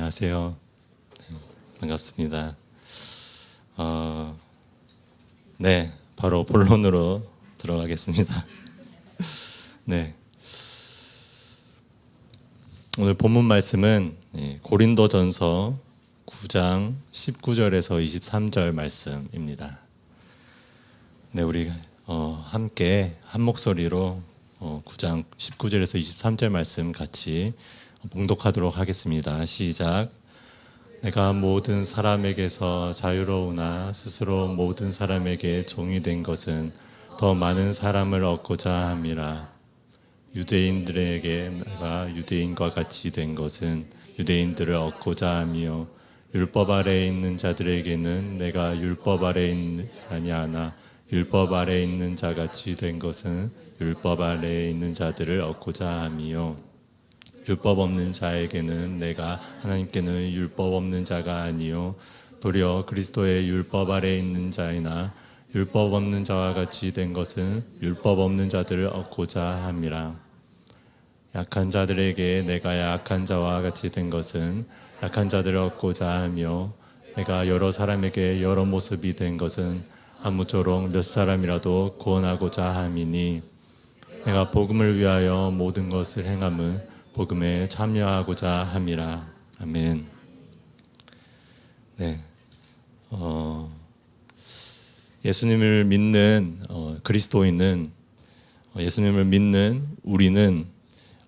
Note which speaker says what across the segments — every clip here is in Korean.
Speaker 1: 안녕하세요. 네, 반갑습니다. 네, 바로 본론으로 들어가겠습니다. 네, 오늘 본문 말씀은 고린도전서 9장 19절에서 23절 말씀입니다. 네, 우리 함께 한 목소리로 9장 19절에서 23절 말씀 같이 봉독하도록 하겠습니다. 시작. 내가 모든 사람에게서 자유로우나 스스로 모든 사람에게 종이 된 것은 더 많은 사람을 얻고자 함이라. 유대인들에게 내가 유대인과 같이 된 것은 유대인들을 얻고자 함이요 율법 아래에 있는 자들에게는 내가 율법 아래에 있는 자니 하나 율법 아래에 있는 자같이 된 것은 율법 아래에 있는 자들을 얻고자 함이요 율법 없는 자에게는 내가 하나님께는 율법 없는 자가 아니요 도리어 그리스도의 율법 아래에 있는 자이나 율법 없는 자와 같이 된 것은 율법 없는 자들을 얻고자 함이라. 약한 자들에게 내가 약한 자와 같이 된 것은 약한 자들을 얻고자 하며 내가 여러 사람에게 여러 모습이 된 것은 아무쪼록 몇 사람이라도 구원하고자 함이니 내가 복음을 위하여 모든 것을 행함은 복음에 참여하고자 함이라. 아멘. 네, 예수님을 믿는 그리스도인은 예수님을 믿는 우리는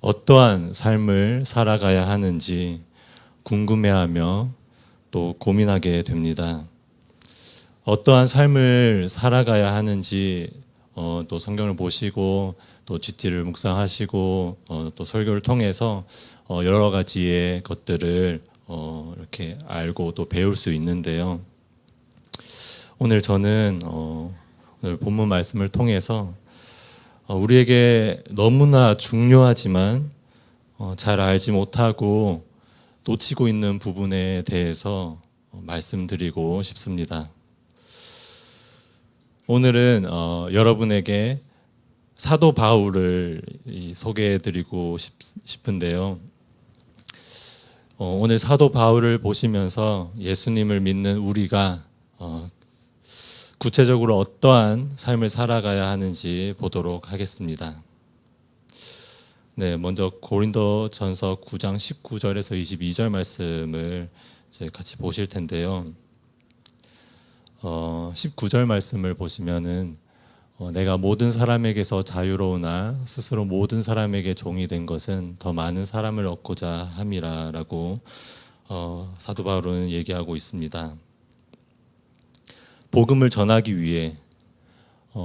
Speaker 1: 어떠한 삶을 살아가야 하는지 궁금해하며 또 고민하게 됩니다. 어떠한 삶을 살아가야 하는지 또 성경을 보시고 또 GT를 묵상하시고 또 설교를 통해서 여러 가지의 것들을 이렇게 알고 또 배울 수 있는데요. 오늘 저는 오늘 본문 말씀을 통해서 우리에게 너무나 중요하지만 잘 알지 못하고 놓치고 있는 부분에 대해서 말씀드리고 싶습니다. 오늘은 여러분에게 사도 바울을 소개해드리고 싶은데요. 오늘 사도 바울을 보시면서 예수님을 믿는 우리가 구체적으로 어떠한 삶을 살아가야 하는지 보도록 하겠습니다. 네, 먼저 고린도전서 9장 19절에서 22절 말씀을 이제 같이 보실 텐데요. 19절 말씀을 보시면은 내가 모든 사람에게서 자유로우나 스스로 모든 사람에게 종이 된 것은 더 많은 사람을 얻고자 함이라라고 사도 바울은 얘기하고 있습니다. 복음을 전하기 위해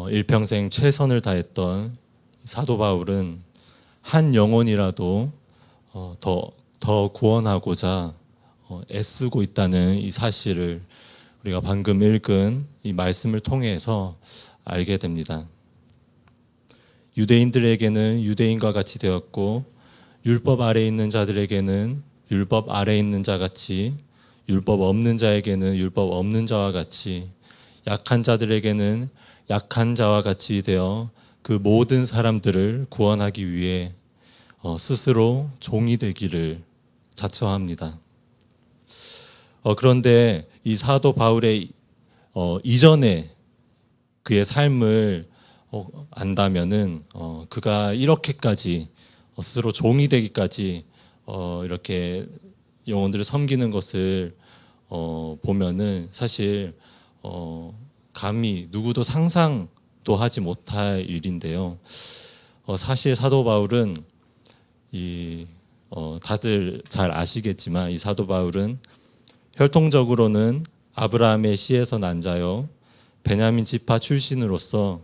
Speaker 1: 일평생 최선을 다했던 사도 바울은 한 영혼이라도 더 구원하고자 애쓰고 있다는 이 사실을 우리가 방금 읽은 이 말씀을 통해서 알게 됩니다. 유대인들에게는 유대인과 같이 되었고 율법 아래에 있는 자들에게는 율법 아래에 있는 자같이 율법 없는 자에게는 율법 없는 자와 같이 약한 자들에게는 약한 자와 같이 되어 그 모든 사람들을 구원하기 위해 스스로 종이 되기를 자처합니다. 그런데 이 사도 바울의 이전에 그의 삶을 안다면은 그가 이렇게까지 스스로 종이 되기까지 이렇게 영혼들을 섬기는 것을 보면은 사실 감히 누구도 상상도 하지 못할 일인데요. 사실 사도 바울은 다들 잘 아시겠지만 이 사도 바울은 혈통적으로는 아브라함의 씨에서 난 자요 베냐민 지파 출신으로서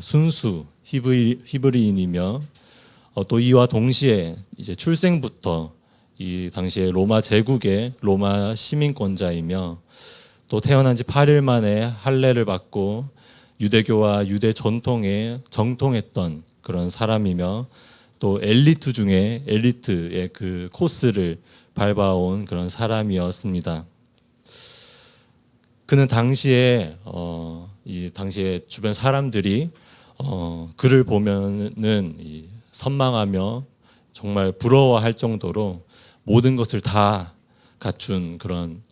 Speaker 1: 순수 히브리인이며 또 이와 동시에 이제 출생부터 이 당시에 로마 제국의 로마 시민권자이며 또 태어난 지 8일 만에 할례를 받고 유대교와 유대 전통에 정통했던 그런 사람이며 또 엘리트 중에 엘리트의 그 코스를 밟아온 그런 사람이었습니다. 그는 당시에 이 당시에 주변 사람들이 그를 보면은 선망하며 정말 부러워할 정도로 모든 것을 다 갖춘 그런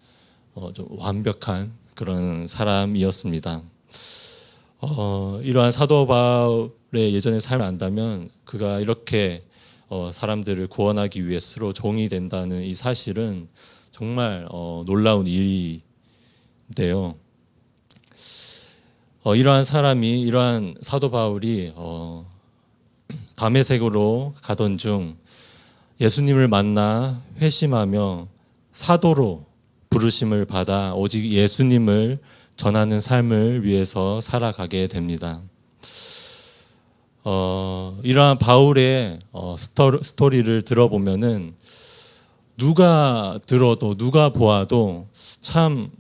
Speaker 1: 좀 완벽한 그런 사람이었습니다. 이러한 사도 바울의 예전의 삶을 안다면 그가 이렇게 사람들을 구원하기 위해 스스로 종이 된다는 이 사실은 정말 놀라운 일인데요. 이러한 사도 바울이 다메섹으로 가던 중 예수님을 만나 회심하며 사도로 부르심을 받아 오직 예수님을 전하는 삶을 위해서 살아가게 됩니다. 이러한 바울의 스토리를 들어보면은 누가 들어도 누가 보아도 참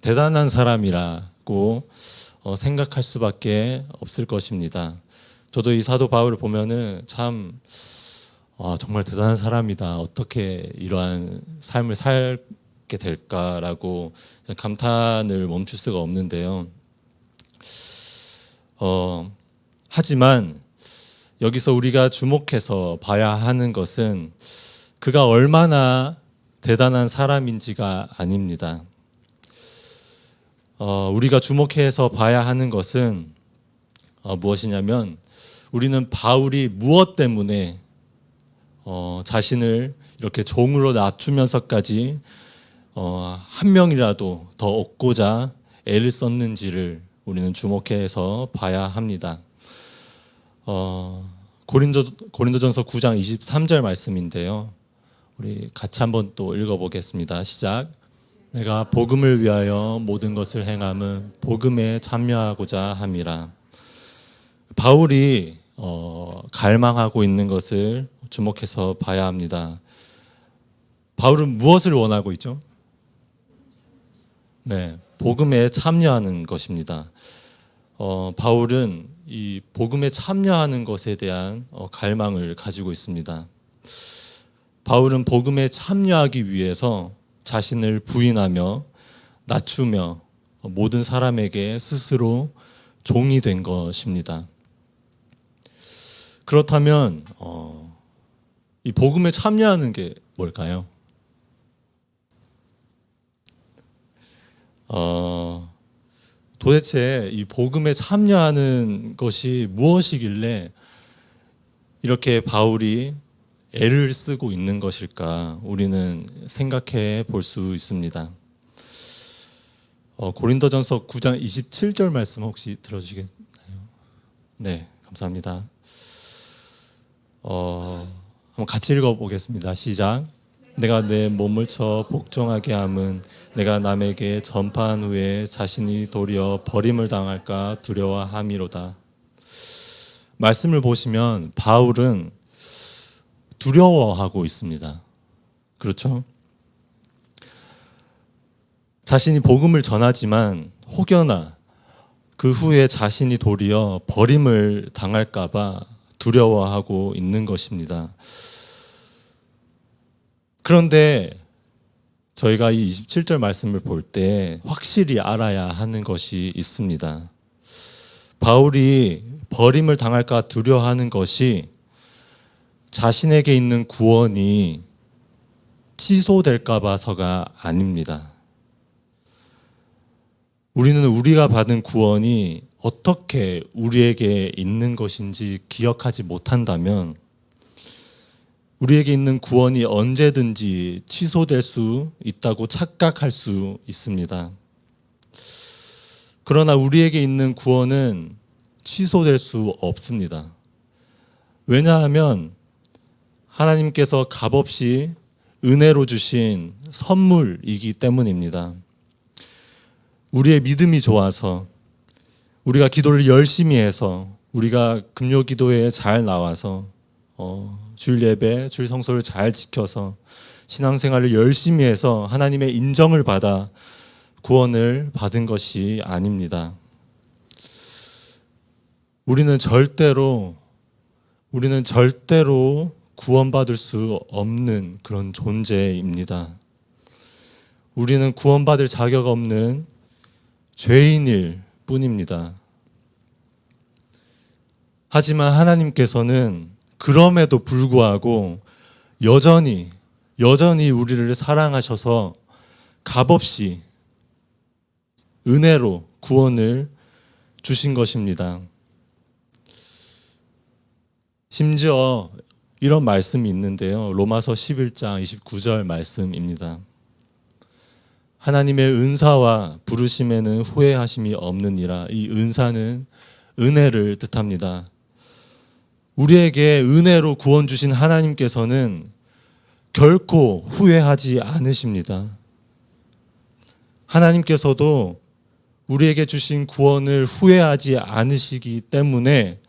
Speaker 1: 대단한 사람이라고 생각할 수밖에 없을 것입니다. 저도 이 사도 바울을 보면은 참 정말 대단한 사람이다. 어떻게 이러한 삶을 살게 될까라고 감탄을 멈출 수가 없는데요. 하지만 여기서 우리가 주목해서 봐야 하는 것은 그가 얼마나 대단한 사람인지가 아닙니다. 우리가 주목해서 봐야 하는 것은 무엇이냐면 우리는 바울이 무엇 때문에 자신을 이렇게 종으로 낮추면서까지 한 명이라도 더 얻고자 애를 썼는지를 우리는 주목해서 봐야 합니다. 고린도전서 9장 23절 말씀인데요. 우리 같이 한번 또 읽어보겠습니다. 시작. 내가 복음을 위하여 모든 것을 행함은 복음에 참여하고자 함이라. 바울이 갈망하고 있는 것을 주목해서 봐야 합니다. 바울은 무엇을 원하고 있죠? 네, 복음에 참여하는 것입니다. 바울은 이 복음에 참여하는 것에 대한 갈망을 가지고 있습니다. 바울은 복음에 참여하기 위해서 자신을 부인하며 낮추며 모든 사람에게 스스로 종이 된 것입니다. 그렇다면 이 복음에 참여하는 게 뭘까요? 도대체 이 복음에 참여하는 것이 무엇이길래 이렇게 바울이 애를 쓰고 있는 것일까 우리는 생각해 볼 수 있습니다. 고린도전서 9장 27절 말씀 혹시 들어주시겠나요? 네, 감사합니다. 한번 같이 읽어보겠습니다. 시작. 내가 내 몸을 쳐 복종하게 함은 내가 남에게 전파한 후에 자신이 도리어 버림을 당할까 두려워함이로다. 말씀을 보시면 바울은 두려워하고 있습니다. 그렇죠? 자신이 복음을 전하지만 혹여나 그 후에 자신이 도리어 버림을 당할까 봐 두려워하고 있는 것입니다. 그런데 저희가 이 27절 말씀을 볼 때 확실히 알아야 하는 것이 있습니다. 바울이 버림을 당할까 두려워하는 것이 자신에게 있는 구원이 취소될까 봐서가 아닙니다. 우리는 우리가 받은 구원이 어떻게 우리에게 있는 것인지 기억하지 못한다면 우리에게 있는 구원이 언제든지 취소될 수 있다고 착각할 수 있습니다. 그러나 우리에게 있는 구원은 취소될 수 없습니다. 왜냐하면 하나님께서 값없이 은혜로 주신 선물이기 때문입니다. 우리의 믿음이 좋아서 우리가 기도를 열심히 해서 우리가 금요 기도회에 잘 나와서 주일 예배, 주일 성소를 잘 지켜서 신앙생활을 열심히 해서 하나님의 인정을 받아 구원을 받은 것이 아닙니다. 우리는 절대로 구원받을 수 없는 그런 존재입니다. 우리는 구원받을 자격 없는 죄인일 뿐입니다. 하지만 하나님께서는 그럼에도 불구하고 여전히 여전히 우리를 사랑하셔서 값없이 은혜로 구원을 주신 것입니다. 심지어 이런 말씀이 있는데요. 로마서 11장 29절 말씀입니다. 하나님의 은사와 부르심에는 후회하심이 없느니라. 이 은사는 은혜를 뜻합니다. 우리에게 은혜로 구원 주신 하나님께서는 결코 후회하지 않으십니다. 하나님께서도 우리에게 주신 구원을 후회하지 않으시기 때문에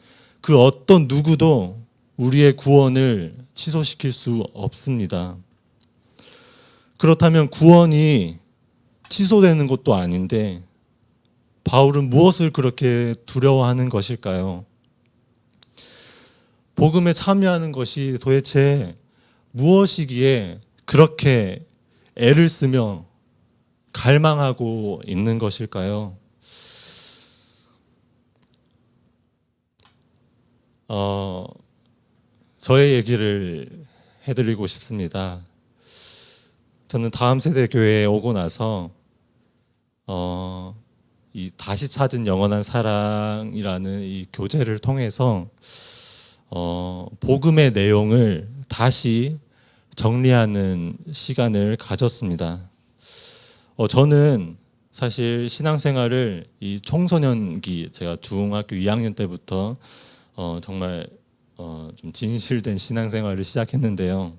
Speaker 1: 그 어떤 누구도 우리의 구원을 취소시킬 수 없습니다. 그렇다면 구원이 취소되는 것도 아닌데 바울은 무엇을 그렇게 두려워하는 것일까요? 복음에 참여하는 것이 도대체 무엇이기에 그렇게 애를 쓰며 갈망하고 있는 것일까요? 저의 얘기를 해드리고 싶습니다. 저는 다음 세대 교회에 오고 나서 이 다시 찾은 영원한 사랑이라는 이 교재를 통해서 복음의 내용을 다시 정리하는 시간을 가졌습니다. 저는 사실 신앙생활을 이 청소년기, 제가 중학교 2학년 때부터 정말 좀 진실된 신앙생활을 시작했는데요.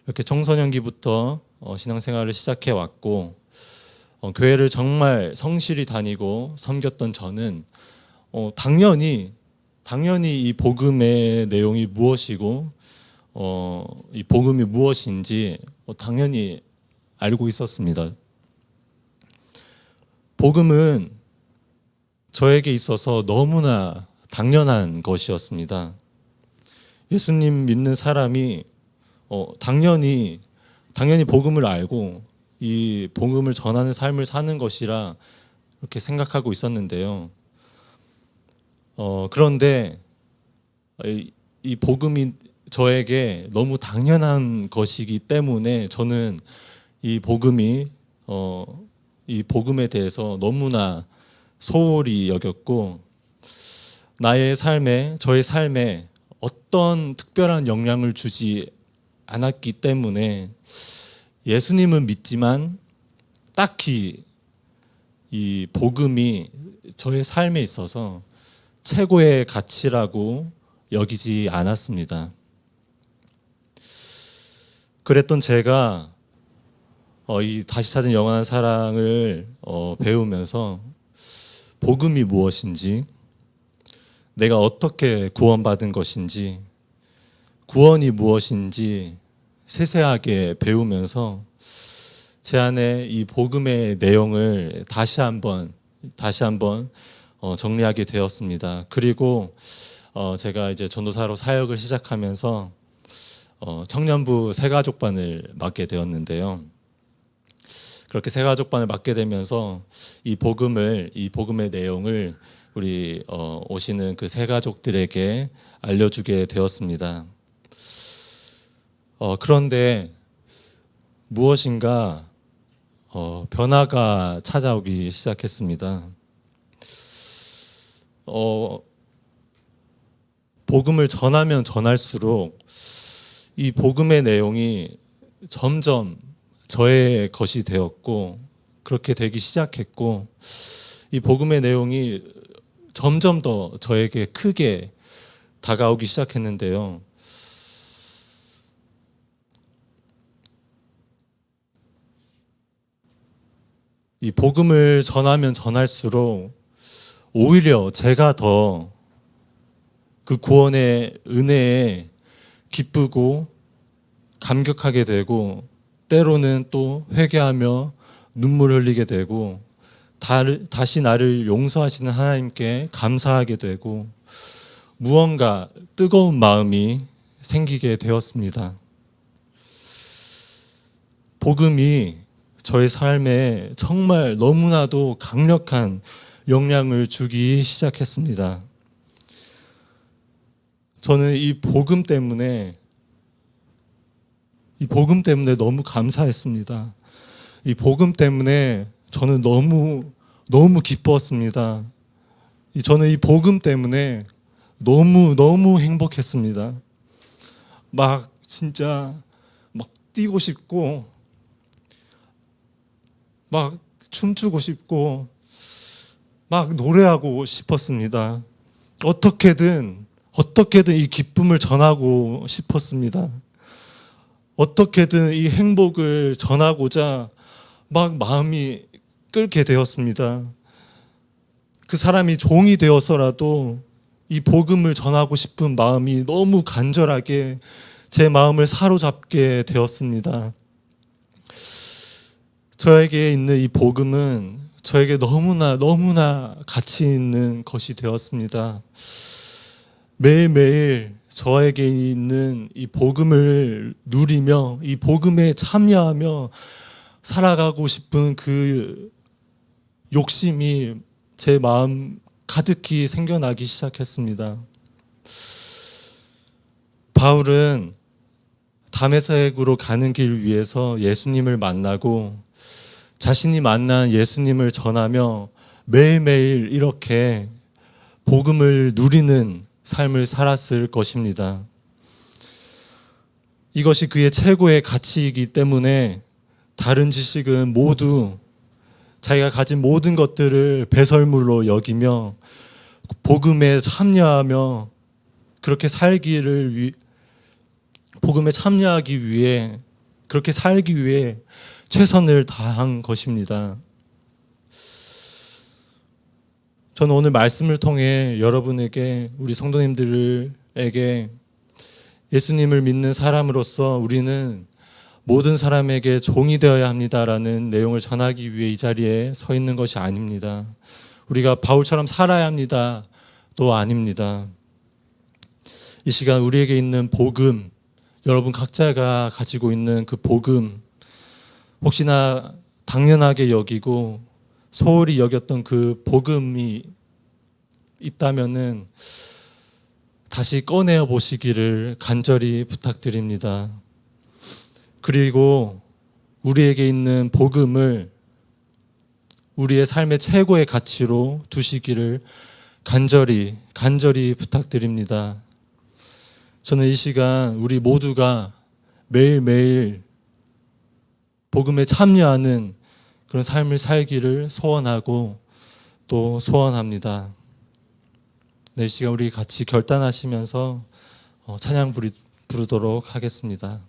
Speaker 1: 이렇게 청소년기부터 신앙생활을 시작해 왔고 교회를 정말 성실히 다니고 섬겼던 저는 당연히 이 복음의 내용이 무엇이고 이 복음이 무엇인지 당연히 알고 있었습니다. 복음은 저에게 있어서 너무나 당연한 것이었습니다. 예수님 믿는 사람이 당연히 복음을 알고 이 복음을 전하는 삶을 사는 것이라 그렇게 생각하고 있었는데요. 그런데 이 복음이 저에게 너무 당연한 것이기 때문에 저는 이 복음에 대해서 너무나 소홀히 여겼고 저의 삶에 어떤 특별한 영향을 주지 않았기 때문에 예수님은 믿지만 딱히 이 복음이 저의 삶에 있어서 최고의 가치라고 여기지 않았습니다. 그랬던 제가 이 다시 찾은 영원한 사랑을 배우면서 복음이 무엇인지, 내가 어떻게 구원받은 것인지, 구원이 무엇인지 세세하게 배우면서 제 안에 이 복음의 내용을 다시 한번 정리하게 되었습니다. 그리고 제가 이제 전도사로 사역을 시작하면서 청년부 새가족반을 맡게 되었는데요. 그렇게 새가족반을 맡게 되면서 이 복음의 내용을 우리 오시는 그 새가족들에게 알려주게 되었습니다. 그런데 무엇인가 변화가 찾아오기 시작했습니다. 복음을 전하면 전할수록 이 복음의 내용이 점점 저의 것이 되었고 그렇게 되기 시작했고 이 복음의 내용이 점점 더 저에게 크게 다가오기 시작했는데요. 이 복음을 전하면 전할수록 오히려 제가 더 그 구원의 은혜에 기쁘고 감격하게 되고 때로는 또 회개하며 눈물 흘리게 되고 다시 나를 용서하시는 하나님께 감사하게 되고 무언가 뜨거운 마음이 생기게 되었습니다. 복음이 저의 삶에 정말 너무나도 강력한 영향을 주기 시작했습니다. 저는 이 복음 때문에 이 복음 때문에 너무 감사했습니다. 이 복음 때문에 저는 너무 기뻤습니다. 저는 이 복음 때문에 너무 행복했습니다. 막 진짜 막 뛰고 싶고 막 춤추고 싶고 막 노래하고 싶었습니다. 어떻게든 이 기쁨을 전하고 싶었습니다. 어떻게든 이 행복을 전하고자 막 마음이 끓게 되었습니다. 그 사람이 종이 되어서라도 이 복음을 전하고 싶은 마음이 너무 간절하게 제 마음을 사로잡게 되었습니다. 저에게 있는 이 복음은 저에게 너무나 가치 있는 것이 되었습니다. 매일매일 저에게 있는 이 복음을 누리며 이 복음에 참여하며 살아가고 싶은 그 욕심이 제 마음 가득히 생겨나기 시작했습니다. 바울은 다메섹으로 가는 길 위에서 예수님을 만나고 자신이 만난 예수님을 전하며 매일매일 이렇게 복음을 누리는 삶을 살았을 것입니다. 이것이 그의 최고의 가치이기 때문에 다른 지식은 모두 자기가 가진 모든 것들을 배설물로 여기며 복음에 참여하며 그렇게 복음에 참여하기 위해 그렇게 살기 위해 최선을 다한 것입니다. 저는 오늘 말씀을 통해 여러분에게 우리 성도님들에게 예수님을 믿는 사람으로서 우리는 모든 사람에게 종이 되어야 합니다라는 내용을 전하기 위해 이 자리에 서 있는 것이 아닙니다. 우리가 바울처럼 살아야 합니다. 또 아닙니다. 이 시간 우리에게 있는 복음, 여러분 각자가 가지고 있는 그 복음, 혹시나 당연하게 여기고 소홀히 여겼던 그 복음이 있다면은 다시 꺼내어 보시기를 간절히 부탁드립니다. 그리고 우리에게 있는 복음을 우리의 삶의 최고의 가치로 두시기를 간절히 부탁드립니다. 저는 이 시간 우리 모두가 매일매일 복음에 참여하는 그런 삶을 살기를 소원하고 또 소원합니다. 이 시간 우리 같이 결단하시면서 찬양 부르도록 하겠습니다.